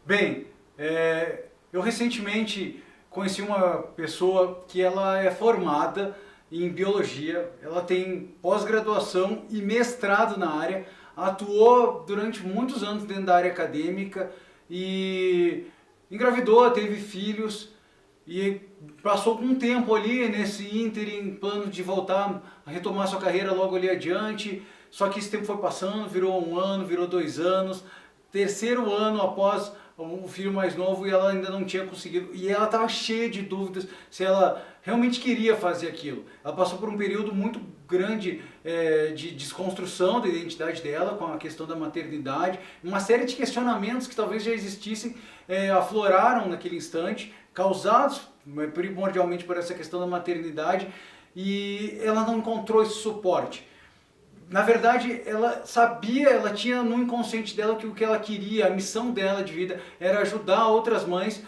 Bem, eu recentemente conheci uma pessoa que ela é formada em biologia, ela tem pós-graduação e mestrado na área, atuou durante muitos anos dentro da área acadêmica e engravidou, teve filhos e passou um tempo ali nesse ínterim, plano de voltar a retomar sua carreira logo ali adiante, só que esse tempo foi passando, virou um ano, virou 2 anos, terceiro ano após o filho mais novo e ela ainda não tinha conseguido, e ela estava cheia de dúvidas se ela realmente queria fazer aquilo. Ela passou por um período muito grande de desconstrução da identidade dela com a questão da maternidade, uma série de questionamentos que talvez já existissem, afloraram naquele instante, causados primordialmente por essa questão da maternidade, e ela não encontrou esse suporte. Na verdade, ela sabia, ela tinha no inconsciente dela que o que ela queria, a missão dela de vida era ajudar outras mães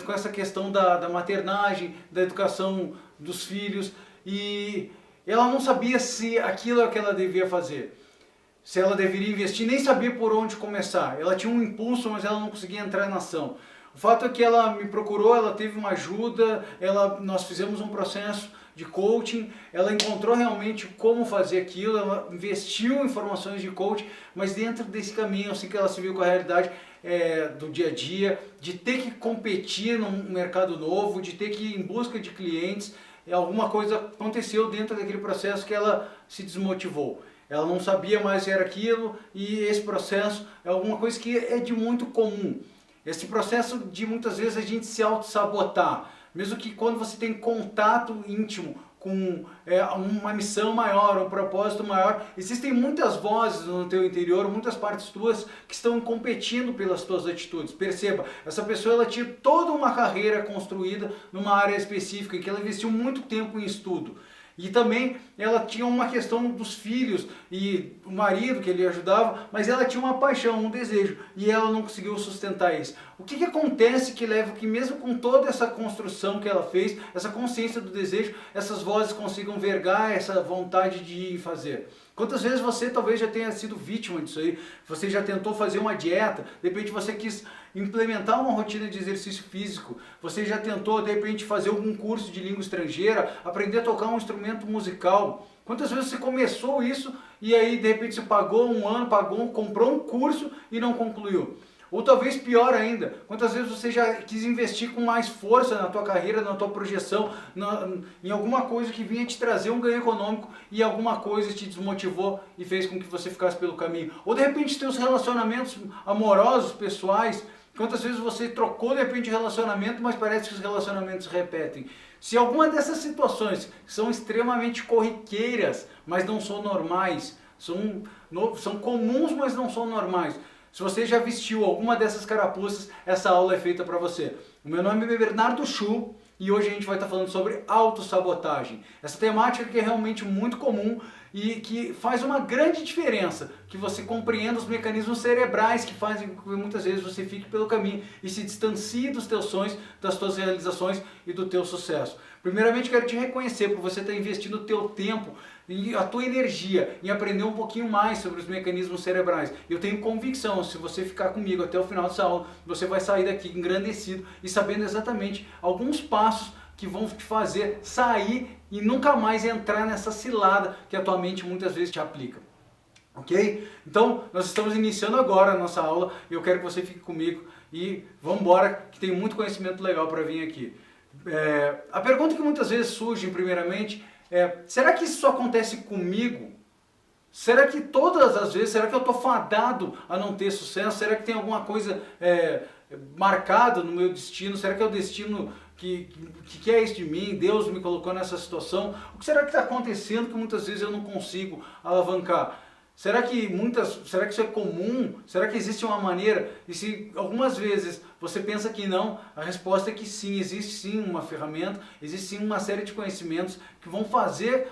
com essa questão da maternagem, da educação dos filhos, e ela não sabia se aquilo é o que ela devia fazer, se ela deveria investir, nem sabia por onde começar. Ela tinha um impulso, mas ela não conseguia entrar na ação. O fato é que ela me procurou, ela teve uma ajuda, nós fizemos um processo de coaching, ela encontrou realmente como fazer aquilo, ela investiu em formações de coaching, mas dentro desse caminho, assim que ela se viu com a realidade do dia a dia, de ter que competir num mercado novo, de ter que ir em busca de clientes, alguma coisa aconteceu dentro daquele processo que ela se desmotivou. Ela não sabia mais se era aquilo, e esse processo é alguma coisa que é de muito comum. Esse processo de muitas vezes a gente se auto-sabotar, mesmo que quando você tem contato íntimo com uma missão maior, um propósito maior, existem muitas vozes no teu interior, muitas partes tuas que estão competindo pelas tuas atitudes. Perceba, essa pessoa ela tinha toda uma carreira construída numa área específica, em que ela investiu muito tempo em estudo. E também ela tinha uma questão dos filhos e o marido que ele ajudava, mas ela tinha uma paixão, um desejo, e ela não conseguiu sustentar isso. O que acontece que leva que mesmo com toda essa construção que ela fez, essa consciência do desejo, essas vozes consigam vergar essa vontade de ir fazer? Quantas vezes você talvez já tenha sido vítima disso aí? Você já tentou fazer uma dieta, de repente você quis implementar uma rotina de exercício físico, você já tentou de repente fazer algum curso de língua estrangeira, aprender a tocar um instrumento musical. Quantas vezes você começou isso e aí de repente você pagou um ano, comprou um curso e não concluiu? Ou talvez pior ainda, quantas vezes você já quis investir com mais força na tua carreira, na tua projeção, em alguma coisa que vinha te trazer um ganho econômico e alguma coisa te desmotivou e fez com que você ficasse pelo caminho. Ou de repente teus relacionamentos amorosos, pessoais, quantas vezes você trocou de repente de relacionamento, mas parece que os relacionamentos se repetem. Se alguma dessas situações que são extremamente corriqueiras, mas não são normais, são comuns, mas não são normais, se você já vestiu alguma dessas carapuças, essa aula é feita para você. O meu nome é Bernardo Chu e hoje a gente vai estar falando sobre autossabotagem. Essa temática que é realmente muito comum e que faz uma grande diferença, que você compreenda os mecanismos cerebrais que fazem com que muitas vezes você fique pelo caminho e se distancie dos teus sonhos, das tuas realizações e do teu sucesso. Primeiramente quero te reconhecer por você estar investindo o teu tempo e a tua energia em aprender um pouquinho mais sobre os mecanismos cerebrais. Eu tenho convicção, se você ficar comigo até o final dessa aula, você vai sair daqui engrandecido e sabendo exatamente alguns passos que vão te fazer sair e nunca mais entrar nessa cilada que a tua mente muitas vezes te aplica. Ok? Então, nós estamos iniciando agora a nossa aula e eu quero que você fique comigo e vamos embora, que tem muito conhecimento legal para vir aqui. A pergunta que muitas vezes surge, primeiramente, será que isso acontece comigo? Será que todas as vezes, será que eu estou fadado a não ter sucesso? Será que tem alguma coisa marcada no meu destino? Será que é o destino que é isso de mim? Deus me colocou nessa situação? O que será que está acontecendo que muitas vezes eu não consigo alavancar? Será que isso é comum? Será que existe uma maneira? E se algumas vezes você pensa que não, a resposta é que sim, existe sim uma ferramenta, existe sim uma série de conhecimentos que vão fazer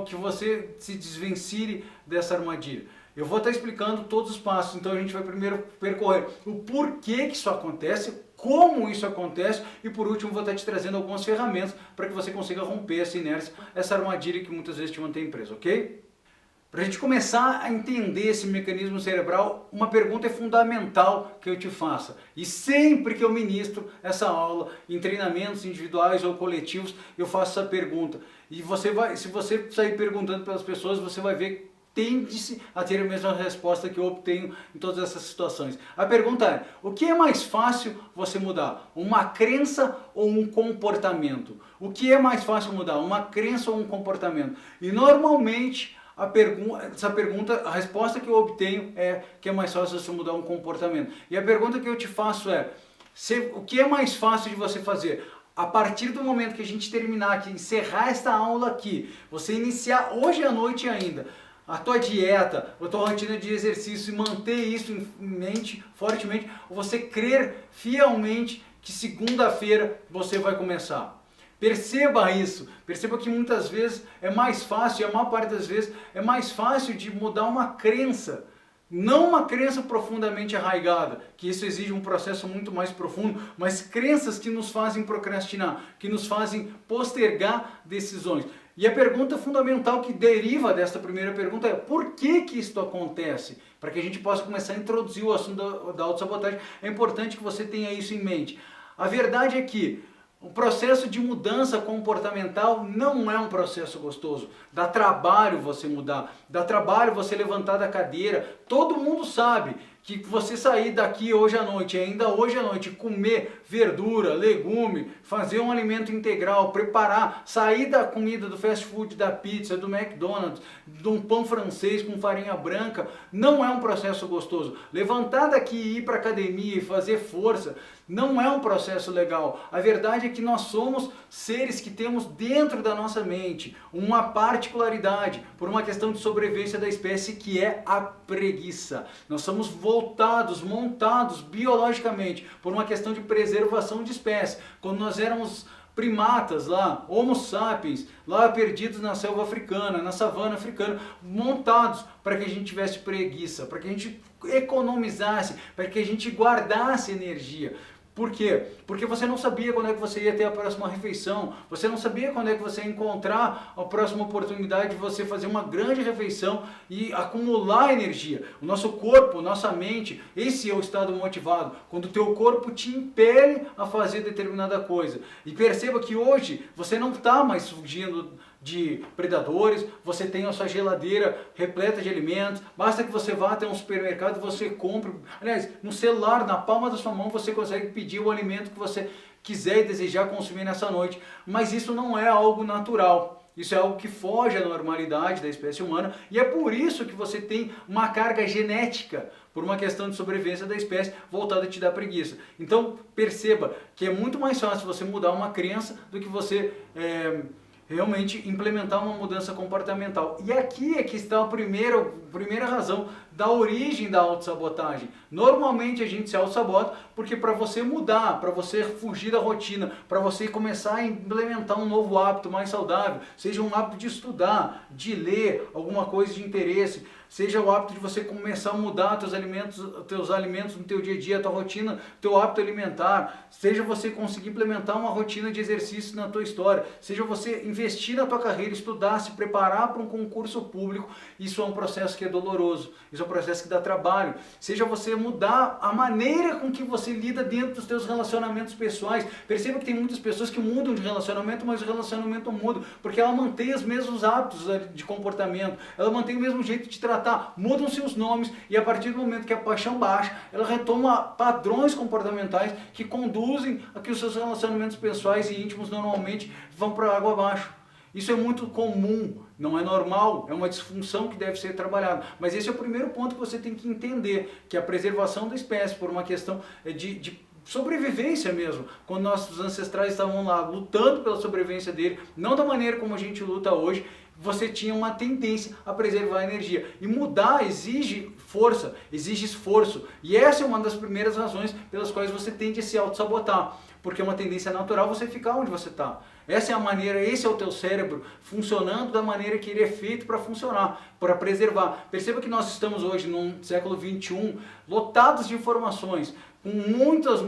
que você se desvencilhe dessa armadilha. Eu vou estar explicando todos os passos, então a gente vai primeiro percorrer o porquê que isso acontece, como isso acontece e por último vou estar te trazendo algumas ferramentas para que você consiga romper essa inércia, essa armadilha que muitas vezes te mantém preso, ok? Para a gente começar a entender esse mecanismo cerebral, uma pergunta é fundamental que eu te faça. E sempre que eu ministro essa aula, em treinamentos individuais ou coletivos, eu faço essa pergunta. E se você sair perguntando para as pessoas, você vai ver tende-se a ter a mesma resposta que eu obtenho em todas essas situações. A pergunta é, o que é mais fácil você mudar? Uma crença ou um comportamento? O que é mais fácil mudar? Uma crença ou um comportamento? E normalmente a resposta que eu obtenho é que é mais fácil você mudar um comportamento. E a pergunta que eu te faço é, o que é mais fácil de você fazer? A partir do momento que a gente terminar aqui, encerrar esta aula aqui, você iniciar hoje à noite ainda, a tua dieta, a tua rotina de exercício e manter isso em mente fortemente, ou você crer fielmente que segunda-feira você vai começar. Perceba isso, perceba que muitas vezes é mais fácil, e a maior parte das vezes é mais fácil de mudar uma crença, não uma crença profundamente arraigada, que isso exige um processo muito mais profundo, mas crenças que nos fazem procrastinar, que nos fazem postergar decisões. E a pergunta fundamental que deriva desta primeira pergunta é por que isso acontece? Para que a gente possa começar a introduzir o assunto da autossabotagem, é importante que você tenha isso em mente. A verdade é que o processo de mudança comportamental não é um processo gostoso. Dá trabalho você mudar, dá trabalho você levantar da cadeira. Todo mundo sabe que você sair daqui hoje à noite, ainda hoje à noite, comer verdura, legume, fazer um alimento integral, preparar, sair da comida do fast food, da pizza, do McDonald's, de um pão francês com farinha branca, não é um processo gostoso. Levantar daqui e ir para a academia e fazer força não é um processo legal. A verdade é que nós somos seres que temos dentro da nossa mente uma particularidade, por uma questão de sobrevivência da espécie, que é a preguiça. Nós somos montados biologicamente por uma questão de preservação de espécie. Quando nós éramos primatas lá, Homo sapiens, lá perdidos na selva africana, na savana africana, montados para que a gente tivesse preguiça, para que a gente economizasse, para que a gente guardasse energia. Por quê? Porque você não sabia quando é que você ia ter a próxima refeição, você não sabia quando é que você ia encontrar a próxima oportunidade de você fazer uma grande refeição e acumular energia. O nosso corpo, nossa mente, esse é o estado motivado, quando o teu corpo te impele a fazer determinada coisa. E perceba que hoje você não está mais fugindo de predadores, você tem a sua geladeira repleta de alimentos, basta que você vá até um supermercado e você compre, aliás, no celular, na palma da sua mão, você consegue pedir o alimento que você quiser e desejar consumir nessa noite, mas isso não é algo natural. Isso é algo que foge à normalidade da espécie humana e é por isso que você tem uma carga genética, por uma questão de sobrevivência da espécie, voltada a te dar preguiça. Então perceba que é muito mais fácil você mudar uma crença do que você realmente implementar uma mudança comportamental. E aqui é que está a primeira razão da origem da autossabotagem. Normalmente a gente se autossabota porque para você mudar, para você fugir da rotina, para você começar a implementar um novo hábito mais saudável, seja um hábito de estudar, de ler alguma coisa de interesse, seja o hábito de você começar a mudar teus alimentos no teu dia a dia, a tua rotina, teu hábito alimentar, seja você conseguir implementar uma rotina de exercício na tua história, seja você investir na tua carreira, estudar, se preparar para um concurso público, isso é um processo que é doloroso, isso é um processo que dá trabalho, seja você mudar a maneira com que você lida dentro dos teus relacionamentos pessoais. Perceba que tem muitas pessoas que mudam de relacionamento, mas o relacionamento muda, porque ela mantém os mesmos hábitos de comportamento, ela mantém o mesmo jeito de tratar, mudam-se os nomes e a partir do momento que a paixão baixa, ela retoma padrões comportamentais que conduzem a que os seus relacionamentos pessoais e íntimos normalmente vão para a água abaixo. Isso é muito comum, não é normal, é uma disfunção que deve ser trabalhada. Mas esse é o primeiro ponto que você tem que entender, que é a preservação da espécie, por uma questão de sobrevivência mesmo. Quando nossos ancestrais estavam lá lutando pela sobrevivência dele, não da maneira como a gente luta hoje, você tinha uma tendência a preservar a energia. E mudar exige força, exige esforço. E essa é uma das primeiras razões pelas quais você tende a se auto-sabotar. Porque é uma tendência natural você ficar onde você está. Essa é a maneira, esse é o teu cérebro funcionando da maneira que ele é feito para funcionar, para preservar. Perceba que nós estamos hoje, no século XXI, lotados de informações. com muitas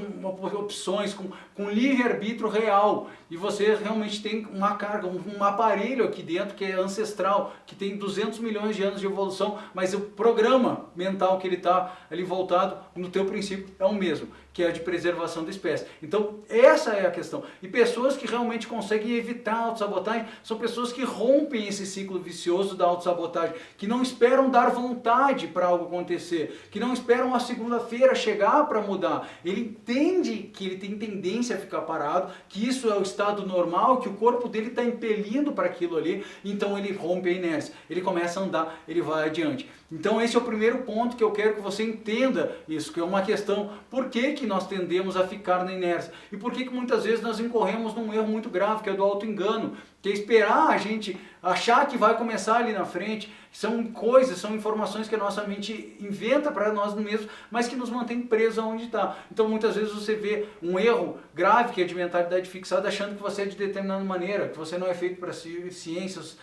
opções, com livre-arbítrio real, e você realmente tem uma carga, um aparelho aqui dentro que é ancestral, que tem 200 milhões de anos de evolução, mas o programa mental que ele está ali voltado no teu princípio é o mesmo, que é a de preservação da espécie. Então essa é a questão. E pessoas que realmente conseguem evitar a autossabotagem são pessoas que rompem esse ciclo vicioso da autossabotagem, que não esperam dar vontade para algo acontecer, que não esperam a segunda-feira chegar para mudar. Ele entende que ele tem tendência a ficar parado, que isso é o estado normal, que o corpo dele está impelindo para aquilo ali, então ele rompe a inércia, ele começa a andar, ele vai adiante. Então esse é o primeiro ponto que eu quero que você entenda isso, que é uma questão, por que que nós tendemos a ficar na inércia? E por que que muitas vezes nós incorremos num erro muito grave, que é do auto-engano, que é esperar a gente achar que vai começar ali na frente. São coisas, são informações que a nossa mente inventa para nós mesmos, mas que nos mantém presos aonde está. Então muitas vezes você vê um erro grave, que é de mentalidade fixada, achando que você é de determinada maneira, que você não é feito para ciências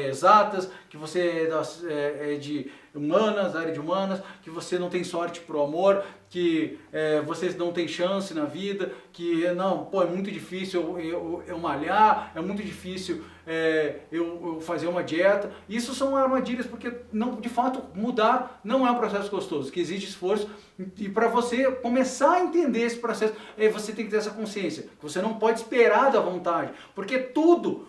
exatas, que você é de humanas, da área de humanas, que você não tem sorte pro amor, que você não tem chance na vida, que não, pô, é muito difícil eu malhar, é muito difícil eu fazer uma dieta. Isso são armadilhas, porque não, de fato mudar não é um processo gostoso, que exige esforço, e para você começar a entender esse processo, você tem que ter essa consciência, que você não pode esperar da vontade, porque tudo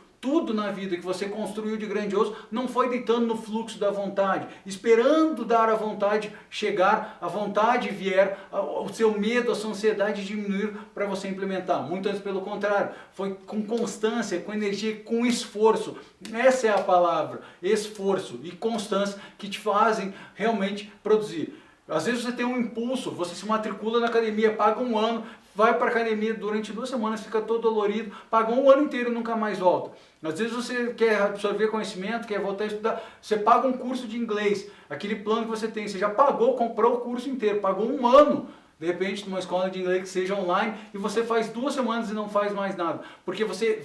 na vida que você construiu de grandioso não foi deitando no fluxo da vontade, esperando dar a vontade chegar, a vontade vier, o seu medo, a sua ansiedade diminuir para você implementar. Muito antes pelo contrário, foi com constância, com energia, com esforço. Essa é a palavra, esforço e constância, que te fazem realmente produzir. Às vezes você tem um impulso, você se matricula na academia, paga um ano, vai para a academia durante 2 semanas, fica todo dolorido, paga um ano inteiro e nunca mais volta. Às vezes você quer absorver conhecimento, quer voltar a estudar, você paga um curso de inglês, aquele plano que você tem, você já pagou, comprou o curso inteiro, pagou um ano, de repente numa escola de inglês que seja online, e você faz 2 semanas e não faz mais nada, porque você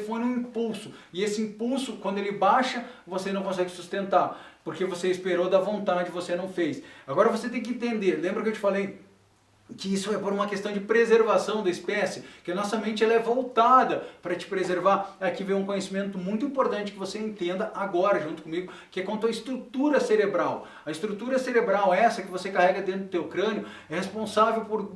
foi num impulso, e esse impulso, quando ele baixa, você não consegue sustentar, porque você esperou da vontade, você não fez. Agora você tem que entender, lembra que eu te falei que isso é por uma questão de preservação da espécie, que a nossa mente ela é voltada para te preservar. Aqui vem um conhecimento muito importante que você entenda agora junto comigo, que é quanto à estrutura cerebral. A estrutura cerebral, essa que você carrega dentro do teu crânio, é responsável por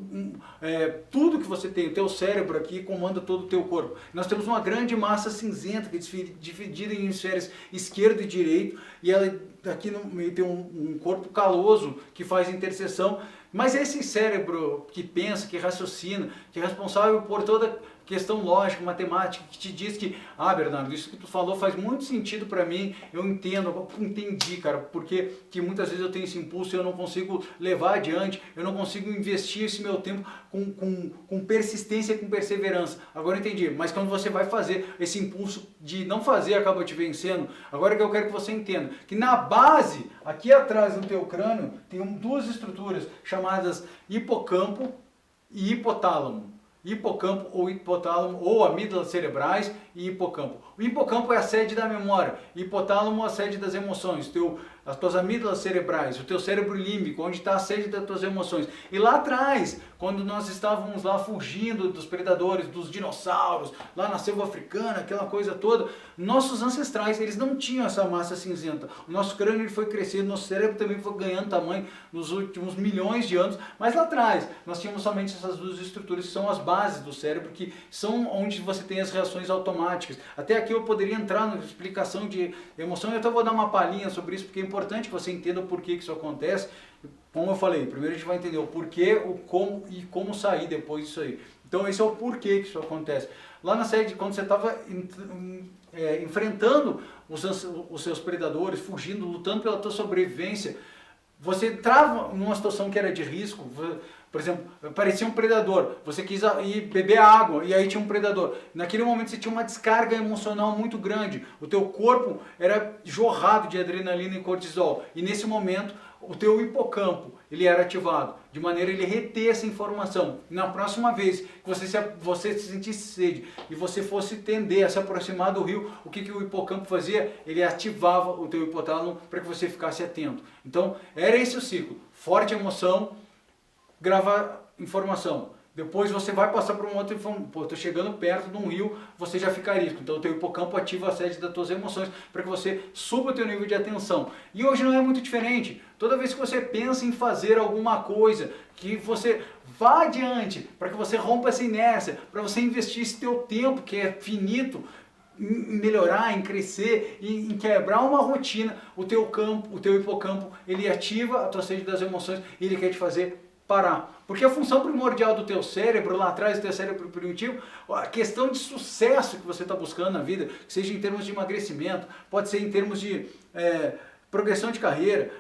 tudo que você tem. O teu cérebro aqui comanda todo o teu corpo. Nós temos uma grande massa cinzenta que é dividida em hemisférios esquerdo e direito, e ela aqui no meio tem um corpo caloso que faz interseção. Mas esse cérebro que pensa, que raciocina, que é responsável por toda questão lógica, matemática, que te diz que, Bernardo, isso que tu falou faz muito sentido para mim, eu entendo, eu entendi, cara, porque que muitas vezes eu tenho esse impulso e eu não consigo levar adiante, eu não consigo investir esse meu tempo com persistência, com perseverança. Agora eu entendi, mas quando você vai fazer, esse impulso de não fazer acaba te vencendo. Agora que eu quero que você entenda, que na base, aqui atrás do teu crânio, tem 2 estruturas chamadas hipocampo e hipotálamo. Hipocampo ou hipotálamo, ou amígdalas cerebrais e hipocampo. O hipocampo é a sede da memória, hipotálamo a sede das emoções, as tuas amígdalas cerebrais, o teu cérebro límbico, onde está a sede das tuas emoções. E lá atrás, quando nós estávamos lá fugindo dos predadores, dos dinossauros, lá na selva africana, aquela coisa toda, nossos ancestrais, eles não tinham essa massa cinzenta. O nosso crânio ele foi crescendo, nosso cérebro também foi ganhando tamanho nos últimos milhões de anos, mas lá atrás nós tínhamos somente essas 2 estruturas que são as bases do cérebro, que são onde você tem as reações automáticas. Até aqui eu poderia entrar na explicação de emoção, eu até vou dar uma palhinha sobre isso, porque é importante que você entenda o porquê que isso acontece. Como eu falei, primeiro a gente vai entender o porquê, o como e como sair depois disso aí. Então esse é o porquê que isso acontece. Lá na sede, quando você estava enfrentando os seus predadores, fugindo, lutando pela tua sobrevivência, você entrava numa situação que era de risco. Por exemplo, parecia um predador, você quis ir beber água e aí tinha um predador. Naquele momento você tinha uma descarga emocional muito grande, o teu corpo era jorrado de adrenalina e cortisol, e nesse momento o teu hipocampo ele era ativado, de maneira a ele reter essa informação. E na próxima vez que você sentisse sede e você fosse tender a se aproximar do rio, o que o hipocampo fazia? Ele ativava o teu hipotálamo para que você ficasse atento. Então era esse o ciclo, forte emoção, informação. Depois você vai passar por uma outra informação. Pô, estou chegando perto de um rio, você já fica arisco. Então o teu hipocampo ativa a sede das tuas emoções para que você suba o teu nível de atenção. E hoje não é muito diferente. Toda vez que você pensa em fazer alguma coisa, que você vá adiante, para que você rompa essa inércia, para você investir esse teu tempo, que é finito, em melhorar, em crescer, em quebrar uma rotina, o teu hipocampo, ele ativa a tua sede das emoções e ele quer te fazer parar. Porque a função primordial do teu cérebro, lá atrás do teu cérebro primitivo, a questão de sucesso que você está buscando na vida, que seja em termos de emagrecimento, pode ser em termos de progressão de carreira,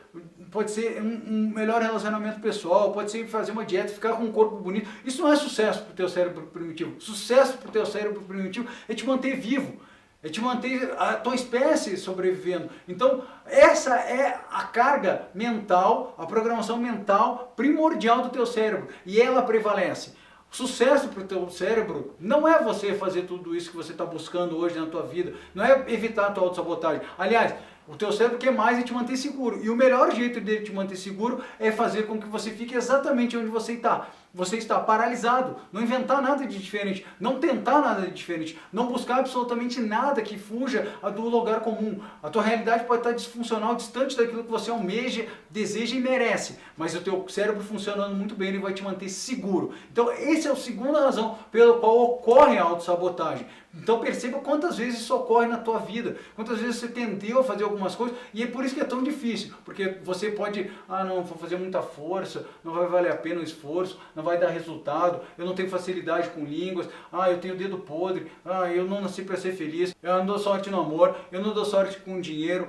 pode ser um melhor relacionamento pessoal, pode ser fazer uma dieta, ficar com um corpo bonito. Isso não é sucesso para o teu cérebro primitivo. Sucesso para o teu cérebro primitivo é te manter vivo, é te manter a tua espécie sobrevivendo. Então, essa é a carga mental, a programação mental primordial do teu cérebro. E ela prevalece. Sucesso para o teu cérebro não é você fazer tudo isso que você está buscando hoje na tua vida. Não é evitar a tua autossabotagem. Aliás, o teu cérebro quer mais é te manter seguro. E o melhor jeito dele te manter seguro é fazer com que você fique exatamente onde você está. Você está paralisado, não inventar nada de diferente, não tentar nada de diferente, não buscar absolutamente nada que fuja do lugar comum. A tua realidade pode estar disfuncional, distante daquilo que você almeja, deseja e merece, mas o teu cérebro funcionando muito bem, ele vai te manter seguro. Então essa é a segunda razão pela qual ocorre a autossabotagem. Então perceba quantas vezes isso ocorre na tua vida, quantas vezes você tendeu a fazer algumas coisas e é por isso que é tão difícil, porque você pode, não, vou fazer muita força, não vai valer a pena o esforço, não vai dar resultado, eu não tenho facilidade com línguas, eu tenho dedo podre, eu não nasci para ser feliz, eu não dou sorte no amor, eu não dou sorte com dinheiro.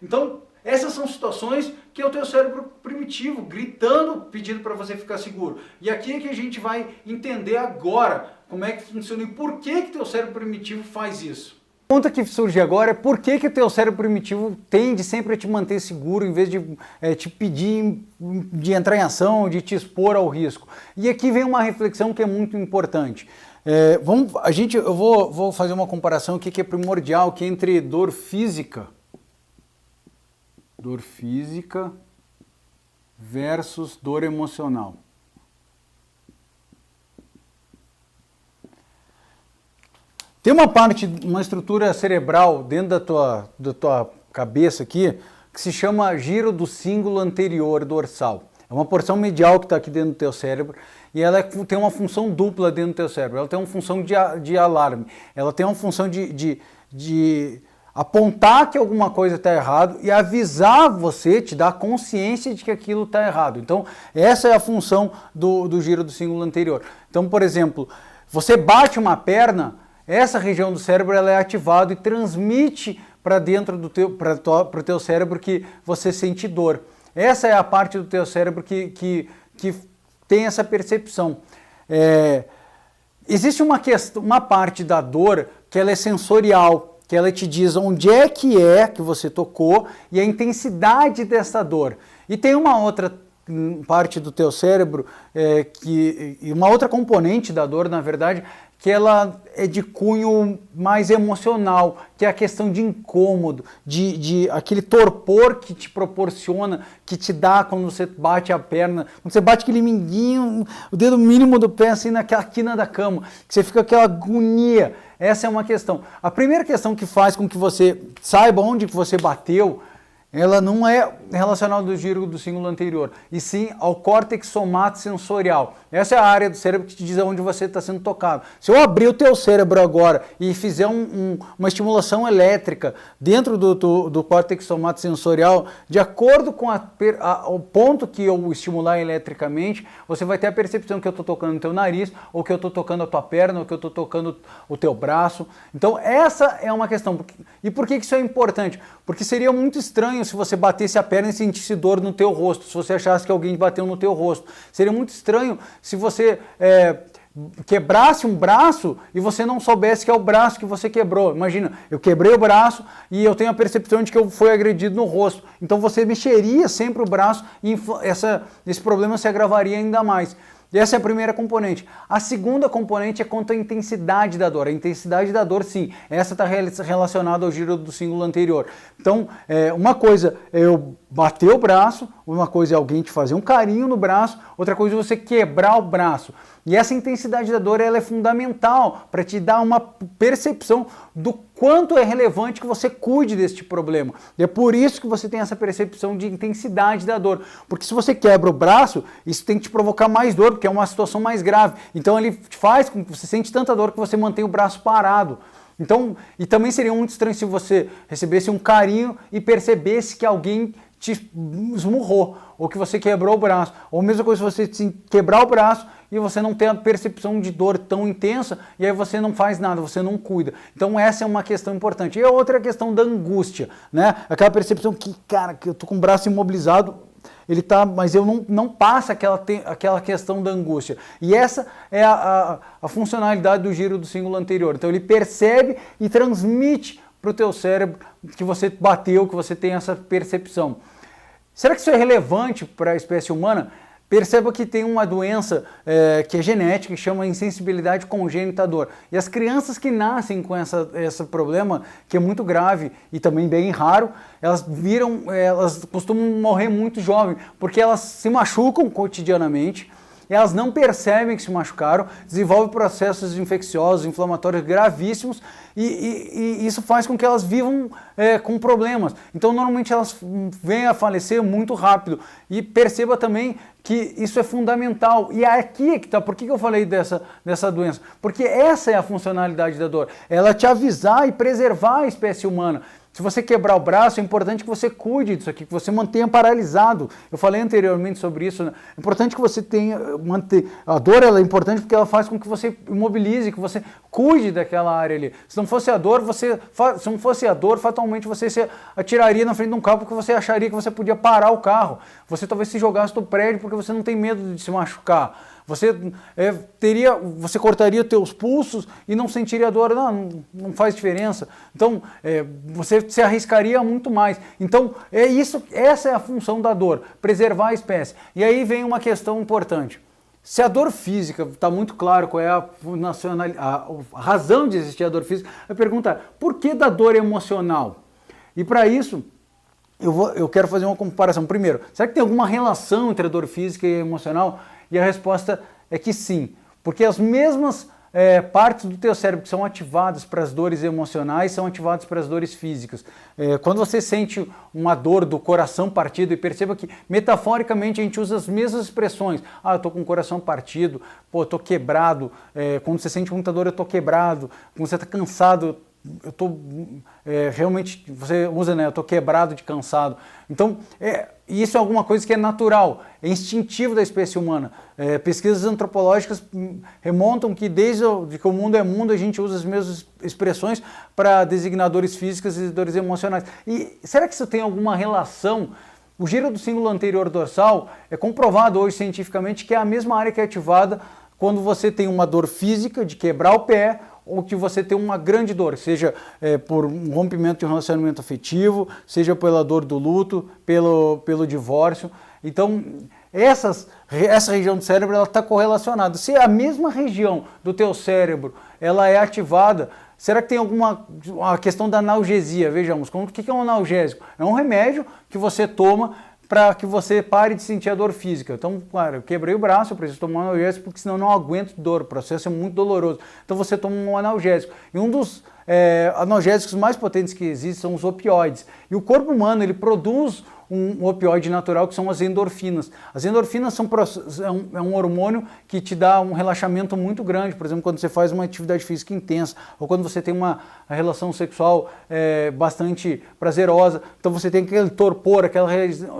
Então essas são situações que é o teu cérebro primitivo gritando, pedindo para você ficar seguro. E aqui é que a gente vai entender agora como é que funciona e por que que teu cérebro primitivo faz isso. A pergunta que surge agora é por que que o teu cérebro primitivo tende sempre a te manter seguro em vez de te pedir de entrar em ação, de te expor ao risco. E aqui vem uma reflexão que é muito importante. Eu vou fazer uma comparação aqui que é primordial, que é entre dor física versus dor emocional. Tem uma estrutura cerebral dentro da tua cabeça aqui que se chama giro do cíngulo anterior dorsal. É uma porção medial que está aqui dentro do teu cérebro e ela tem uma função dupla dentro do teu cérebro. Ela tem uma função de alarme, ela tem uma função de apontar que alguma coisa está errado e avisar você, te dar consciência de que aquilo está errado. Então, essa é a função do giro do cíngulo anterior. Então, por exemplo, você bate uma perna, essa região do cérebro ela é ativada e transmite para dentro para o teu cérebro que você sente dor. Essa é a parte do teu cérebro que tem essa percepção. Existe uma parte da dor que ela é sensorial, que ela te diz onde é que você tocou e a intensidade dessa dor. E tem uma outra parte do teu cérebro, e uma outra componente da dor, na verdade, que ela é de cunho mais emocional, que é a questão de incômodo, de aquele torpor que te proporciona, que te dá quando você bate a perna, quando você bate aquele minguinho, o dedo mínimo do pé assim naquela quina da cama, que você fica com aquela agonia. Essa é uma questão. A primeira questão que faz com que você saiba onde que você bateu, ela não é relacionada ao giro do cíngulo anterior, e sim ao córtex somatosensorial. Essa é a área do cérebro que te diz onde você está sendo tocado. Se eu abrir o teu cérebro agora e fizer uma estimulação elétrica dentro do córtex somatosensorial, de acordo com o ponto que eu estimular eletricamente, você vai ter a percepção que eu estou tocando o teu nariz, ou que eu estou tocando a tua perna, ou que eu estou tocando o teu braço. Então essa é uma questão. E por que isso é importante? Porque seria muito estranho se você batesse a perna e sentisse dor no teu rosto, se você achasse que alguém bateu no teu rosto. Seria muito estranho se você quebrasse um braço e você não soubesse que é o braço que você quebrou. Imagina, eu quebrei o braço e eu tenho a percepção de que eu fui agredido no rosto. Então você mexeria sempre o braço e esse problema se agravaria ainda mais. E essa é a primeira componente. A segunda componente é quanto à intensidade da dor. A intensidade da dor, sim, essa está relacionada ao giro do cíngulo anterior. Então, uma coisa, eu bater o braço, uma coisa é alguém te fazer um carinho no braço, outra coisa é você quebrar o braço. E essa intensidade da dor ela é fundamental para te dar uma percepção do quanto é relevante que você cuide deste problema. E é por isso que você tem essa percepção de intensidade da dor. Porque se você quebra o braço, isso tem que te provocar mais dor, porque é uma situação mais grave. Então ele faz com que você sente tanta dor que você mantém o braço parado. Então, e também seria muito estranho se você recebesse um carinho e percebesse que alguém te esmurrou, ou que você quebrou o braço, ou a mesma coisa se você quebrar o braço e você não tem a percepção de dor tão intensa, e aí você não faz nada, você não cuida. Então essa é uma questão importante. E a outra é a questão da angústia, né? Aquela percepção que, cara, que eu tô com o braço imobilizado, ele tá, mas eu não passa aquela questão da angústia. E essa é a funcionalidade do giro do símbolo anterior. Então ele percebe e transmite para o teu cérebro que você bateu, que você tem essa percepção. Será que isso é relevante para a espécie humana? Perceba que tem uma doença que é genética, que chama insensibilidade congênita à dor. E as crianças que nascem com esse problema, que é muito grave e também bem raro, elas costumam morrer muito jovem, porque elas se machucam cotidianamente, elas não percebem que se machucaram, desenvolvem processos infecciosos, inflamatórios gravíssimos e isso faz com que elas vivam com problemas. Então, normalmente elas vêm a falecer muito rápido. E perceba também que isso é fundamental. E aqui é que está. Por que eu falei dessa doença? Porque essa é a funcionalidade da dor. Ela te avisar e preservar a espécie humana. Se você quebrar o braço, é importante que você cuide disso aqui, que você mantenha paralisado. Eu falei anteriormente sobre isso, né? É importante que você a dor ela é importante porque ela faz com que você imobilize, que você cuide daquela área ali. Se não fosse a dor, fatalmente você se atiraria na frente de um carro porque você acharia que você podia parar o carro. Você talvez se jogasse do prédio porque você não tem medo de se machucar. Você cortaria teus pulsos e não sentiria dor, não faz diferença. Então, você se arriscaria muito mais. Então, essa é a função da dor, preservar a espécie. E aí vem uma questão importante. Se a dor física, está muito claro qual é a razão de existir a dor física, a pergunta é, por que da dor emocional? E para isso, eu quero fazer uma comparação. Primeiro, será que tem alguma relação entre a dor física e a emocional? E a resposta é que sim, porque as mesmas partes do teu cérebro que são ativadas para as dores emocionais são ativadas para as dores físicas. Quando você sente uma dor do coração partido, e perceba que metaforicamente a gente usa as mesmas expressões. Eu estou com o coração partido, eu estou quebrado. Quando você sente muita dor, eu estou quebrado. Quando você está cansado, eu estou realmente, você usa, né? Eu estou quebrado de cansado. Então, isso é alguma coisa que é natural, é instintivo da espécie humana. Pesquisas antropológicas remontam que desde que o mundo é mundo, a gente usa as mesmas expressões para designar dores físicas e dores emocionais. E será que isso tem alguma relação? O giro do símbolo anterior dorsal é comprovado hoje cientificamente que é a mesma área que é ativada quando você tem uma dor física de quebrar o pé, ou que você tem uma grande dor, seja por um rompimento de um relacionamento afetivo, seja pela dor do luto, pelo divórcio. Então, essa região do cérebro está correlacionada. Se a mesma região do teu cérebro ela é ativada, será que tem a questão da analgesia? Vejamos, o que é um analgésico? É um remédio que você toma para que você pare de sentir a dor física. Então, claro, eu quebrei o braço, eu preciso tomar um analgésico, porque senão eu não aguento dor, o processo é muito doloroso. Então você toma um analgésico. E um dos analgésicos mais potentes que existem são os opioides. E o corpo humano, ele produz um opioide natural, que são as endorfinas. As endorfinas é um hormônio que te dá um relaxamento muito grande, por exemplo, quando você faz uma atividade física intensa, ou quando você tem uma relação sexual bastante prazerosa, então você tem aquele torpor, aquela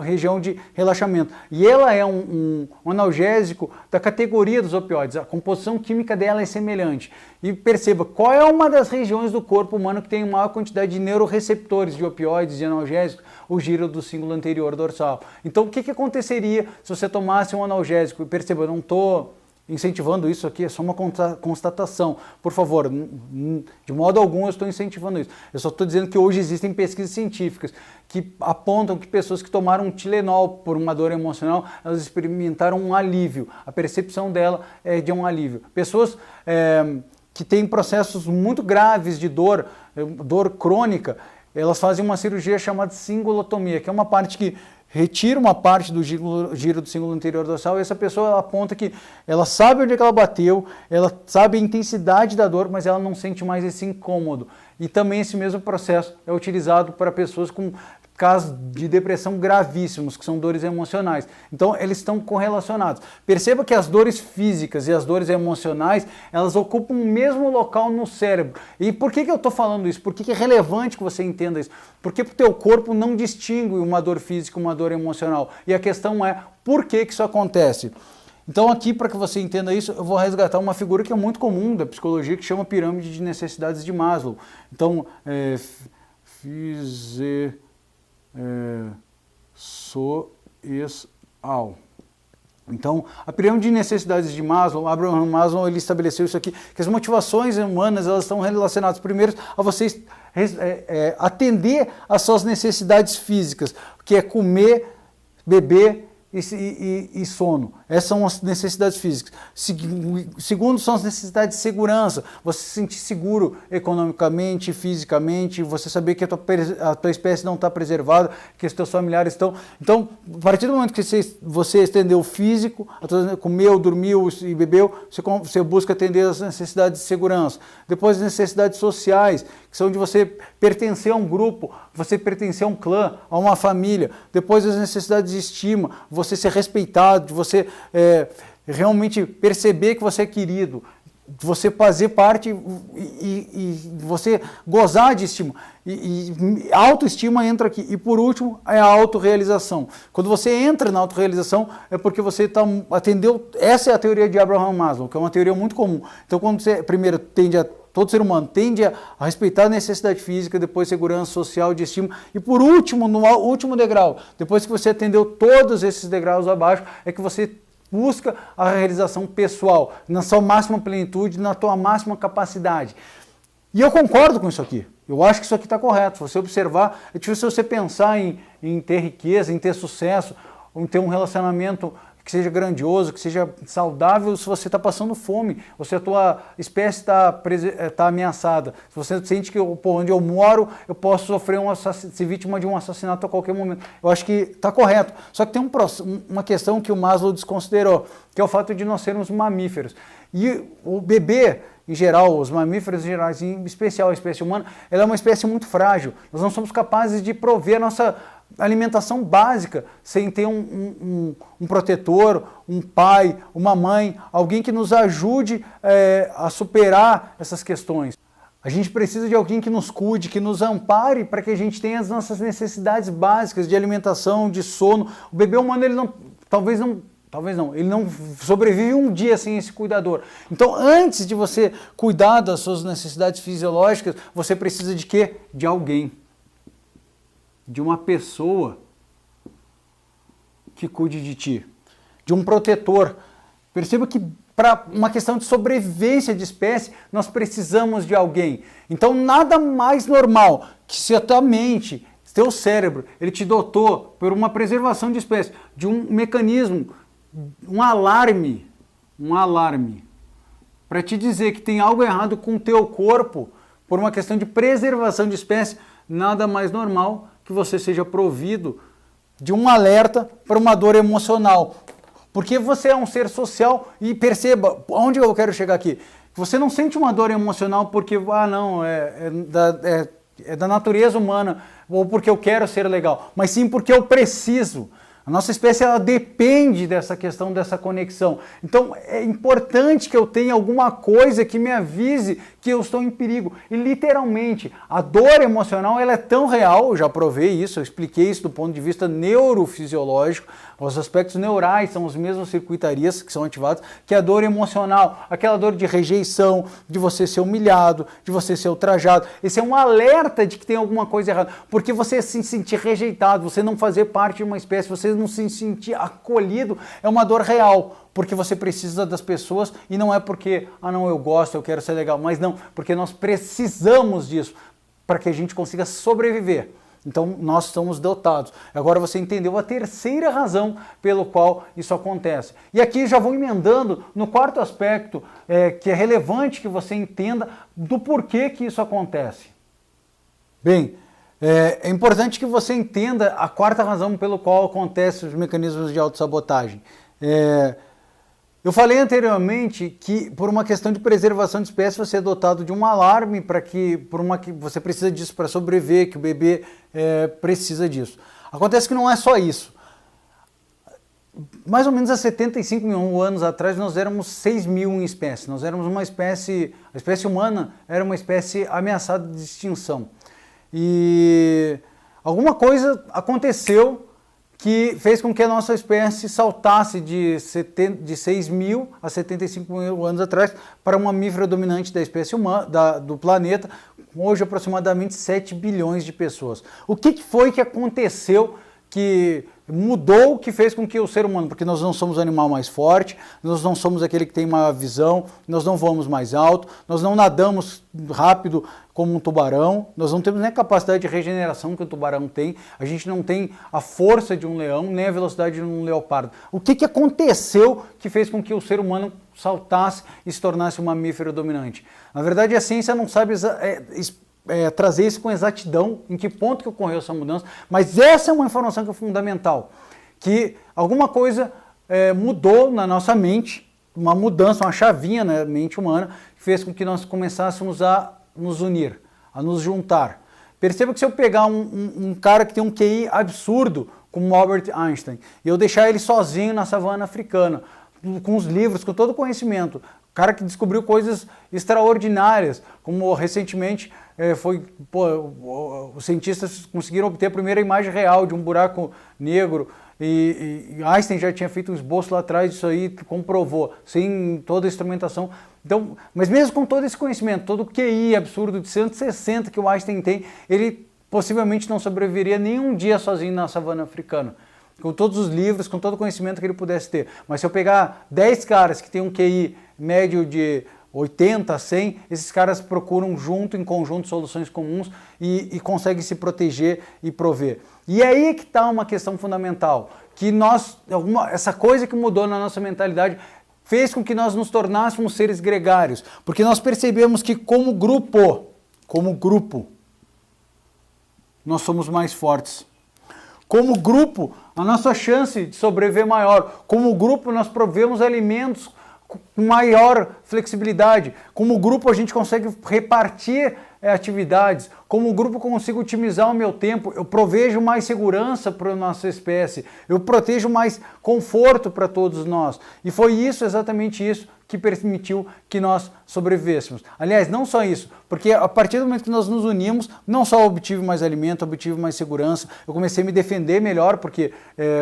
região de relaxamento. E ela é um analgésico da categoria dos opioides, a composição química dela é semelhante. E perceba, qual é uma das regiões do corpo humano que tem maior quantidade de neuroreceptores de opioides e analgésicos? O giro do símbolo anterior dorsal. Então, o que aconteceria se você tomasse um analgésico? Perceba, eu não estou incentivando isso aqui, é só uma constatação. Por favor, de modo algum eu estou incentivando isso. Eu só estou dizendo que hoje existem pesquisas científicas que apontam que pessoas que tomaram um Tilenol por uma dor emocional, elas experimentaram um alívio. A percepção dela é de um alívio. Pessoas que têm processos muito graves de dor crônica, elas fazem uma cirurgia chamada cingulotomia, que é uma parte que retira uma parte do giro do cíngulo anterior dorsal e essa pessoa aponta que ela sabe onde é que ela bateu, ela sabe a intensidade da dor, mas ela não sente mais esse incômodo. E também esse mesmo processo é utilizado para pessoas com casos de depressão gravíssimos, que são dores emocionais. Então, eles estão correlacionados. Perceba que as dores físicas e as dores emocionais, elas ocupam o mesmo local no cérebro. E por que eu estou falando isso? Por que é relevante que você entenda isso? Porque o teu corpo não distingue uma dor física e uma dor emocional. E a questão é, por que isso acontece? Então aqui, para que você entenda isso, eu vou resgatar uma figura que é muito comum da psicologia, que chama pirâmide de necessidades de Maslow. Então, Então, a pirâmide de necessidades de Maslow, Abraham Maslow, ele estabeleceu isso aqui, que as motivações humanas, elas estão relacionadas primeiro a você atender às suas necessidades físicas, que é comer, beber e sono. Essas são as necessidades físicas. Segundo, são as necessidades de segurança. Você se sentir seguro economicamente, fisicamente, você saber que a tua espécie não está preservada, que os teus familiares estão... Então, a partir do momento que você estendeu o físico, comeu, dormiu e bebeu, você busca atender as necessidades de segurança. Depois, as necessidades sociais, que são de você pertencer a um grupo, você pertencer a um clã, a uma família. Depois, as necessidades de estima, você ser respeitado, de você realmente perceber que você é querido, de você fazer parte e você gozar de estima. E a autoestima entra aqui. E por último, é a autorrealização. Quando você entra na autorrealização, é porque você atendeu... Essa é a teoria de Abraham Maslow, que é uma teoria muito comum. Então, quando você, primeiro, todo ser humano tende a respeitar a necessidade física, depois segurança social, de estima, e por último, no último degrau, depois que você atendeu todos esses degraus abaixo, é que você busca a realização pessoal, na sua máxima plenitude, na tua máxima capacidade. E eu concordo com isso aqui. Eu acho que isso aqui está correto. Se você observar, é difícil você pensar em ter riqueza, em ter sucesso, em ter um relacionamento que seja grandioso, que seja saudável, se você está passando fome, ou se a tua espécie está ameaçada. Se você sente que onde eu moro, eu posso sofrer ser vítima de um assassinato a qualquer momento. Eu acho que está correto. Só que tem uma questão que o Maslow desconsiderou, que é o fato de nós sermos mamíferos. E o bebê, em geral, os mamíferos em geral, em especial a espécie humana, ela é uma espécie muito frágil. Nós não somos capazes de prover a nossa alimentação básica sem ter um protetor, um pai, uma mãe, alguém que nos ajude a superar essas questões. A gente precisa de alguém que nos cuide, que nos ampare para que a gente tenha as nossas necessidades básicas de alimentação, de sono. O bebê humano, ele não, talvez não, ele não sobrevive um dia sem esse cuidador. Então, antes de você cuidar das suas necessidades fisiológicas, você precisa de quê? De alguém. De uma pessoa que cuide de ti. De um protetor. Perceba que para uma questão de sobrevivência de espécie, nós precisamos de alguém. Então, nada mais normal que se a tua mente, teu cérebro, ele te dotou por uma preservação de espécie, de um mecanismo, um alarme, para te dizer que tem algo errado com o teu corpo, por uma questão de preservação de espécie, nada mais normal que você seja provido de um alerta para uma dor emocional. Porque você é um ser social e perceba, onde eu quero chegar aqui? Você não sente uma dor emocional porque, é da natureza humana, ou porque eu quero ser legal, mas sim porque eu preciso. A nossa espécie, ela depende dessa questão, dessa conexão. Então, é importante que eu tenha alguma coisa que me avise que eu estou em perigo. E, literalmente, a dor emocional, ela é tão real, eu já provei isso, eu expliquei isso do ponto de vista neurofisiológico, os aspectos neurais são as mesmas circuitarias que são ativadas, que a dor emocional, aquela dor de rejeição, de você ser humilhado, de você ser ultrajado. Esse é um alerta de que tem alguma coisa errada, porque você se sentir rejeitado, você não fazer parte de uma espécie, você não se sentir acolhido, é uma dor real, porque você precisa das pessoas e não é porque, não, eu gosto, eu quero ser legal, mas não, porque nós precisamos disso para que a gente consiga sobreviver. Então, nós estamos dotados. Agora você entendeu a terceira razão pelo qual isso acontece. E aqui já vou emendando no quarto aspecto, que é relevante que você entenda do porquê que isso acontece. Bem, É importante que você entenda a quarta razão pelo qual acontecem os mecanismos de autossabotagem. Eu falei anteriormente que por uma questão de preservação de espécie você é dotado de um alarme que você precisa disso para sobreviver, que o bebê precisa disso. Acontece que não é só isso. Mais ou menos há 75 mil anos atrás nós éramos 6 mil em espécie. Nós éramos uma espécie, a espécie humana era uma espécie ameaçada de extinção. E alguma coisa aconteceu que fez com que a nossa espécie saltasse de 6 mil a 75 mil anos atrás para uma mamífero dominante da espécie humana, do planeta, hoje aproximadamente 7 bilhões de pessoas. O que foi que aconteceu que mudou, que fez com que o ser humano, porque nós não somos o animal mais forte, nós não somos aquele que tem maior visão, nós não voamos mais alto, nós não nadamos rápido como um tubarão, nós não temos nem a capacidade de regeneração que o tubarão tem, a gente não tem a força de um leão, nem a velocidade de um leopardo. O que aconteceu que fez com que o ser humano saltasse e se tornasse um mamífero dominante? Na verdade, a ciência não sabe trazer isso com exatidão, em que ponto que ocorreu essa mudança, mas essa é uma informação que é fundamental, que alguma coisa mudou na nossa mente, uma mudança, uma chavinha na mente humana, que fez com que nós começássemos a nos unir, a nos juntar. Perceba que se eu pegar um cara que tem um QI absurdo, como Albert Einstein, e eu deixar ele sozinho na savana africana, com os livros, com todo o conhecimento, cara que descobriu coisas extraordinárias, como recentemente os cientistas conseguiram obter a primeira imagem real de um buraco negro, e Einstein já tinha feito um esboço lá atrás disso aí, comprovou, sem toda a instrumentação. Então, mas mesmo com todo esse conhecimento, todo o QI absurdo de 160 que o Einstein tem, ele possivelmente não sobreviveria nem um dia sozinho na savana africana, com todos os livros, com todo o conhecimento que ele pudesse ter. Mas se eu pegar 10 caras que têm um QI médio de 80, 100, esses caras procuram junto, em conjunto, soluções comuns e conseguem se proteger e prover. E aí que está uma questão fundamental, que essa coisa que mudou na nossa mentalidade fez com que nós nos tornássemos seres gregários, porque nós percebemos que como grupo, nós somos mais fortes. Como grupo, a nossa chance de sobreviver é maior. Como grupo, nós provemos alimentos com maior flexibilidade. Como grupo, a gente consegue repartir atividades. Como grupo, eu consigo otimizar o meu tempo. Eu provejo mais segurança para a nossa espécie. Eu protejo mais conforto para todos nós. E foi exatamente isso, que permitiu que nós sobrevivêssemos. Aliás, não só isso, porque a partir do momento que nós nos unimos, não só obtive mais alimento, obtive mais segurança, eu comecei a me defender melhor, porque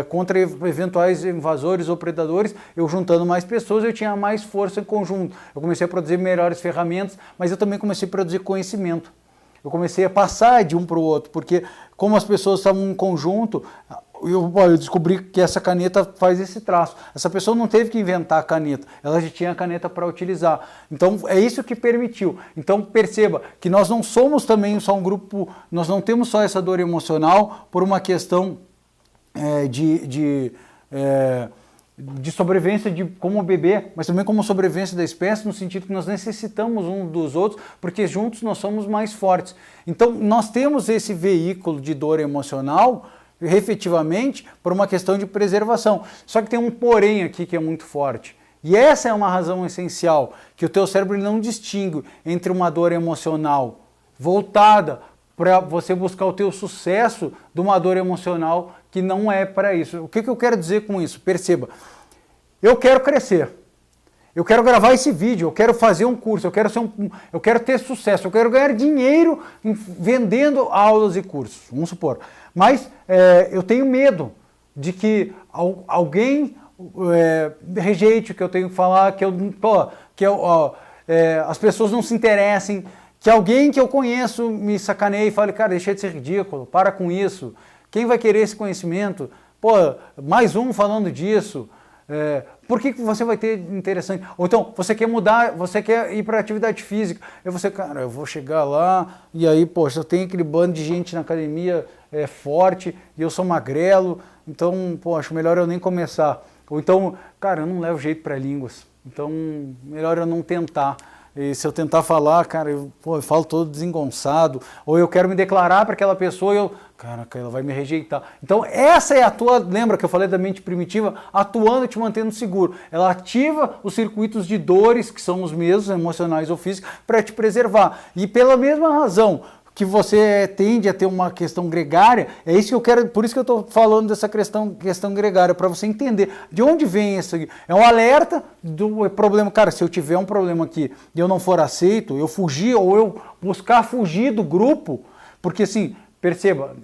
contra eventuais invasores ou predadores, eu juntando mais pessoas, eu tinha mais força em conjunto. Eu comecei a produzir melhores ferramentas, mas eu também comecei a produzir conhecimento. Eu comecei a passar de um para o outro, porque como as pessoas estavam em conjunto, eu descobri que essa caneta faz esse traço. Essa pessoa não teve que inventar a caneta, ela já tinha a caneta para utilizar. Então é isso que permitiu. Então perceba que nós não somos também só um grupo, nós não temos só essa dor emocional por uma questão de sobrevivência como bebê, mas também como sobrevivência da espécie, no sentido que nós necessitamos um dos outros, porque juntos nós somos mais fortes. Então nós temos esse veículo de dor emocional efetivamente por uma questão de preservação. Só que tem um porém aqui que é muito forte. E essa é uma razão essencial, que o teu cérebro não distingue entre uma dor emocional voltada para você buscar o teu sucesso de uma dor emocional que não é para isso. O que eu quero dizer com isso? Perceba, eu quero crescer. Eu quero gravar esse vídeo, eu quero fazer um curso, eu quero ter sucesso, eu quero ganhar dinheiro vendendo aulas e cursos, vamos supor. Mas eu tenho medo de que alguém rejeite o que eu tenho que falar, as pessoas não se interessem, que alguém que eu conheço me sacaneie e fale, cara, deixa de ser ridículo, para com isso. Quem vai querer esse conhecimento? Pô, mais um falando disso. Por que você vai ter interessante? Ou então, você quer mudar, você quer ir para atividade física. Aí você, cara, eu vou chegar lá e aí, poxa, eu tenho aquele bando de gente na academia forte e eu sou magrelo, então, pô, acho melhor eu nem começar. Ou então, cara, eu não levo jeito para línguas, então melhor eu não tentar. e se eu tentar falar, cara, eu falo todo desengonçado, ou eu quero me declarar para aquela pessoa e cara, ela vai me rejeitar. Então essa é a tua, lembra que eu falei da mente primitiva, atuando e te mantendo seguro. Ela ativa os circuitos de dores, que são os mesmos, emocionais ou físicos, para te preservar. E pela mesma razão que você tende a ter uma questão gregária, é isso que eu quero, por isso que eu estou falando dessa questão gregária, para você entender de onde vem isso aqui. É um alerta do problema. Cara, se eu tiver um problema aqui e eu não for aceito, eu fugir ou eu buscar fugir do grupo, porque assim, perceba,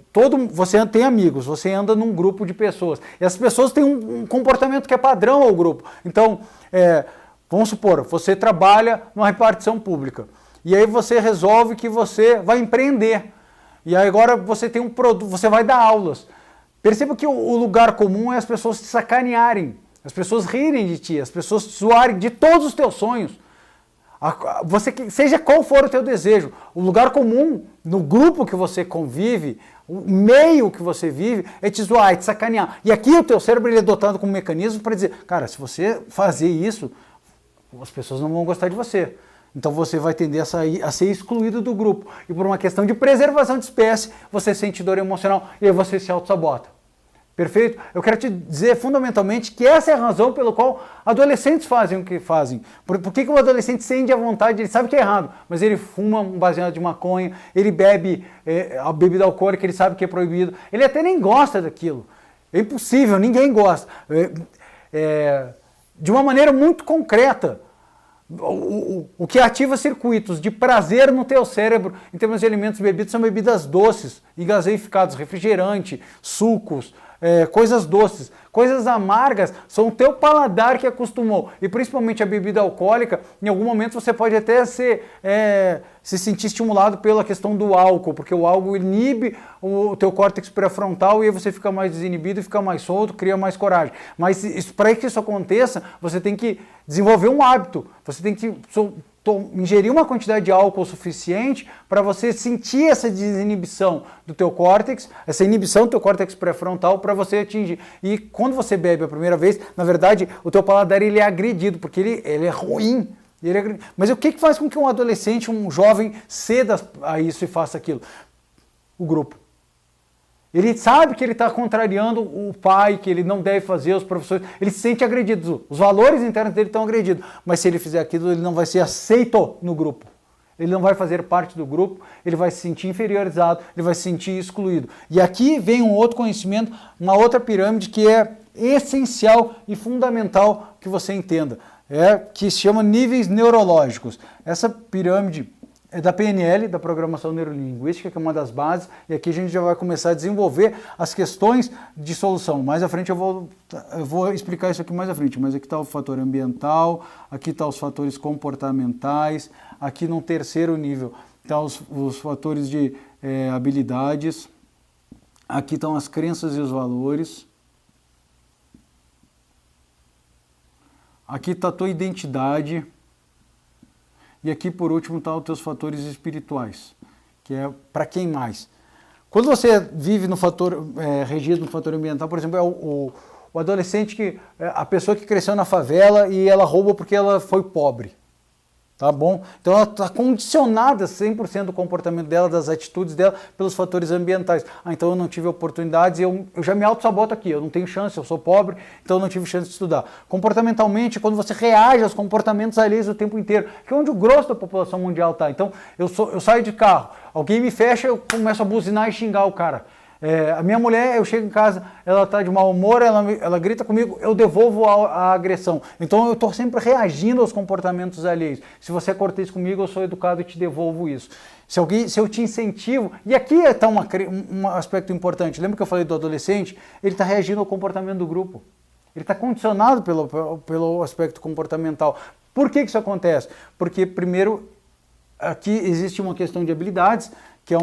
você tem amigos, você anda num grupo de pessoas, e as pessoas têm um comportamento que é padrão ao grupo. Então, vamos supor, você trabalha numa repartição pública, e aí você resolve que você vai empreender. E aí agora você tem um produto, você vai dar aulas. Perceba que o lugar comum é as pessoas te sacanearem, as pessoas rirem de ti, as pessoas zoarem de todos os teus sonhos. Seja qual for o teu desejo, o lugar comum no grupo que você convive, o meio que você vive, é te zoar, é te sacanear. E aqui o teu cérebro ele é dotado com um mecanismo para dizer, cara, se você fazer isso, as pessoas não vão gostar de você. Então você vai tender a ser excluído do grupo. E por uma questão de preservação de espécie, você sente dor emocional e aí você se auto-sabota. Perfeito? Eu quero te dizer fundamentalmente que essa é a razão pela qual adolescentes fazem o que fazem. Por que o adolescente sente a vontade, ele sabe que é errado, mas ele fuma um baseado de maconha, ele bebe a bebida alcoólica, ele sabe que é proibido, ele até nem gosta daquilo. É impossível, ninguém gosta. De uma maneira muito concreta. O que ativa circuitos de prazer no teu cérebro em termos de alimentos bebidos são bebidas doces e gaseificados, refrigerante, sucos, coisas doces. Coisas amargas são o teu paladar que acostumou. E principalmente a bebida alcoólica, em algum momento você pode até se sentir estimulado pela questão do álcool, porque o álcool inibe o teu córtex pré-frontal e aí você fica mais desinibido, fica mais solto, cria mais coragem. Mas para que isso aconteça, você tem que desenvolver um hábito, você tem que ingerir uma quantidade de álcool suficiente para você sentir essa desinibição do teu córtex, essa inibição do teu córtex pré-frontal para você atingir. E quando você bebe a primeira vez, na verdade, o teu paladar ele é agredido, porque ele é ruim. Mas o que faz com que um adolescente, um jovem, ceda a isso e faça aquilo? O grupo. Ele sabe que ele está contrariando o pai, que ele não deve fazer, os professores, ele se sente agredido, os valores internos dele estão agredidos, mas se ele fizer aquilo, ele não vai ser aceito no grupo, ele não vai fazer parte do grupo, ele vai se sentir inferiorizado, ele vai se sentir excluído. E aqui vem um outro conhecimento, uma outra pirâmide que é essencial e fundamental que você entenda, que se chama níveis neurológicos. Essa pirâmide é da PNL, da Programação Neurolinguística, que é uma das bases, e aqui a gente já vai começar a desenvolver as questões de solução. Mais à frente eu vou explicar isso aqui mais à frente, mas aqui está o fator ambiental, aqui está os fatores comportamentais, aqui no terceiro nível estão os fatores de habilidades, aqui estão as crenças e os valores, aqui está a tua identidade, e aqui, por último, estão os teus fatores espirituais, que é para quem mais. Quando você vive no fator, regido no fator ambiental, por exemplo, é o adolescente, a pessoa que cresceu na favela e ela rouba porque ela foi pobre. Tá bom? Então ela está condicionada 100% do comportamento dela, das atitudes dela, pelos fatores ambientais. Então eu não tive oportunidades, eu já me auto-saboto aqui, eu não tenho chance, eu sou pobre, então eu não tive chance de estudar. Comportamentalmente, quando você reage aos comportamentos alheios o tempo inteiro, que é onde o grosso da população mundial está. Então eu saio de carro, alguém me fecha, eu começo a buzinar e xingar o cara. A minha mulher, eu chego em casa, ela está de mau humor, ela grita comigo, eu devolvo a agressão. Então eu estou sempre reagindo aos comportamentos alheios. Se você é cortês comigo, eu sou educado e te devolvo isso. Se eu te incentivo, e aqui está um aspecto importante, lembra que eu falei do adolescente? Ele está reagindo ao comportamento do grupo. Ele está condicionado pelo aspecto comportamental. Por que isso acontece? Porque, primeiro, aqui existe uma questão de habilidades, que é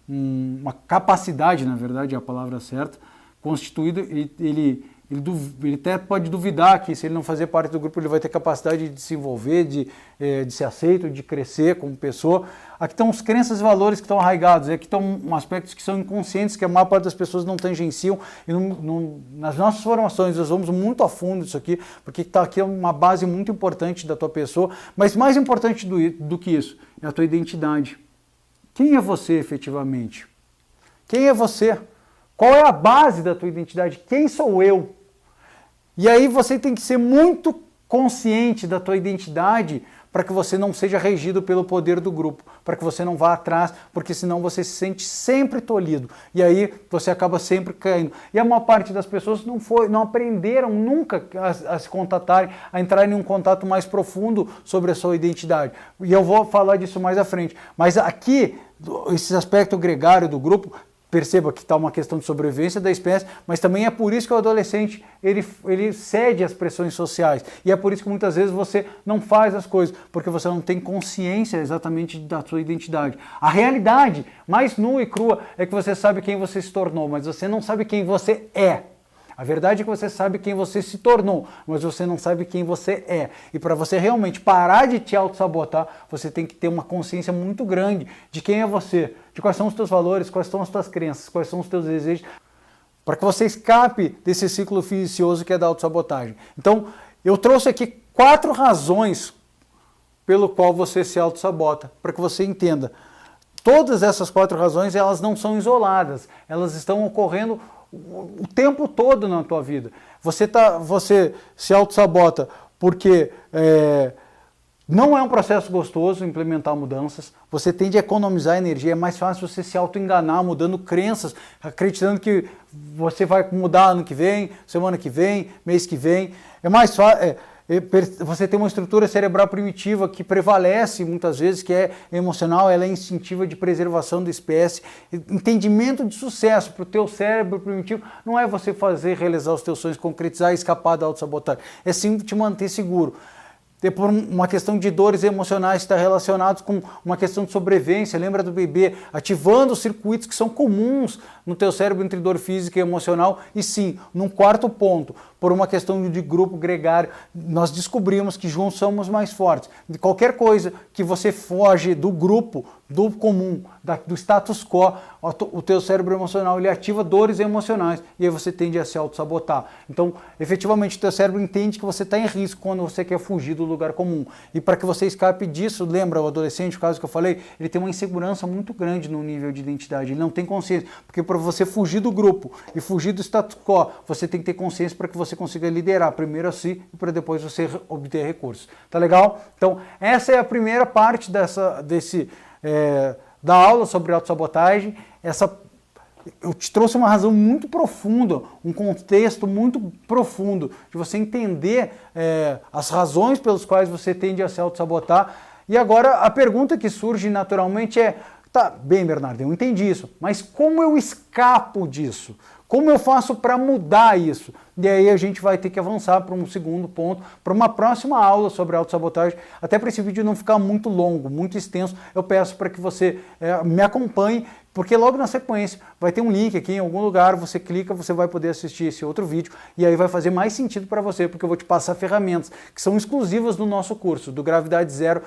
uma capacidade, na verdade, é a palavra certa, constituída, ele Ele até pode duvidar que se ele não fazer parte do grupo ele vai ter capacidade de se envolver, de ser aceito, de crescer como pessoa. Aqui estão as crenças e valores que estão arraigados, aqui estão aspectos que são inconscientes, que a maior parte das pessoas não tangenciam. E nas nossas formações nós vamos muito a fundo disso aqui, porque está aqui uma base muito importante da tua pessoa, mas mais importante do que isso, é a tua identidade. Quem é você efetivamente? Quem é você? Qual é a base da tua identidade? Quem sou eu? E aí você tem que ser muito consciente da tua identidade para que você não seja regido pelo poder do grupo, para que você não vá atrás, porque senão você se sente sempre tolhido. E aí você acaba sempre caindo. E a maior parte das pessoas não aprenderam nunca a se contatarem, a entrar em um contato mais profundo sobre a sua identidade. E eu vou falar disso mais à frente. Mas aqui, esse aspecto gregário do grupo, perceba que está uma questão de sobrevivência da espécie, mas também é por isso que o adolescente ele cede às pressões sociais. E é por isso que muitas vezes você não faz as coisas, porque você não tem consciência exatamente da sua identidade. A realidade mais nua e crua é que você sabe quem você se tornou, mas você não sabe quem você é. A verdade é que você sabe quem você se tornou, mas você não sabe quem você é. E para você realmente parar de te auto-sabotar, você tem que ter uma consciência muito grande de quem é você, de quais são os teus valores, quais são as tuas crenças, quais são os teus desejos, para que você escape desse ciclo vicioso que é da auto-sabotagem. Então, eu trouxe aqui 4 razões pelo qual você se auto-sabota, para que você entenda. Todas essas 4 razões, elas não são isoladas, elas estão ocorrendo o tempo todo na tua vida. Você se auto-sabota porque não é um processo gostoso implementar mudanças, você tende a economizar energia, é mais fácil você se auto-enganar, mudando crenças, acreditando que você vai mudar ano que vem, semana que vem, mês que vem. É mais fácil. Você tem uma estrutura cerebral primitiva que prevalece muitas vezes, que é emocional, ela é instintiva de preservação da espécie. Entendimento de sucesso para o teu cérebro primitivo não é você realizar os teus sonhos, concretizar e escapar da autossabotagem, é sim te manter seguro. Por uma questão de dores emocionais que está relacionados com uma questão de sobrevivência, lembra do bebê, ativando os circuitos que são comuns no teu cérebro entre dor física e emocional. E sim, num quarto ponto, por uma questão de grupo gregário, nós descobrimos que juntos somos mais fortes. De qualquer coisa que você foge do grupo, do comum, do status quo, o teu cérebro emocional ele ativa dores emocionais e aí você tende a se auto-sabotar. Então, efetivamente, o teu cérebro entende que você está em risco quando você quer fugir do lugar comum. E para que você escape disso, lembra o adolescente, o caso que eu falei, ele tem uma insegurança muito grande no nível de identidade, ele não tem consciência, porque para você fugir do grupo e fugir do status quo, você tem que ter consciência para que você consiga liderar primeiro a si e para depois você obter recursos. Tá legal? Então, essa é a primeira parte da aula sobre autossabotagem. Eu te trouxe uma razão muito profunda, um contexto muito profundo, de você entender as razões pelas quais você tende a se autossabotar. E agora a pergunta que surge naturalmente é, tá, bem, Bernardo, eu entendi isso, mas como eu escapo disso? Como eu faço para mudar isso? E aí a gente vai ter que avançar para um segundo ponto, para uma próxima aula sobre autossabotagem. Até para esse vídeo não ficar muito longo, muito extenso, eu peço para que você me acompanhe, porque logo na sequência vai ter um link aqui em algum lugar, você clica, você vai poder assistir esse outro vídeo, e aí vai fazer mais sentido para você, porque eu vou te passar ferramentas que são exclusivas do nosso curso, do Gravidade Zero,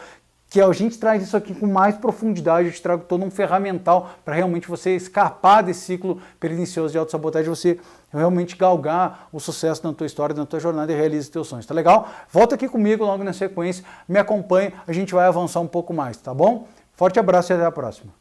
que a gente traz isso aqui com mais profundidade, eu te trago todo um ferramental para realmente você escapar desse ciclo pernicioso de autossabotagem, você realmente galgar o sucesso na tua história, na tua jornada e realize os teus sonhos, tá legal? Volta aqui comigo logo na sequência, me acompanhe, a gente vai avançar um pouco mais, tá bom? Forte abraço e até a próxima.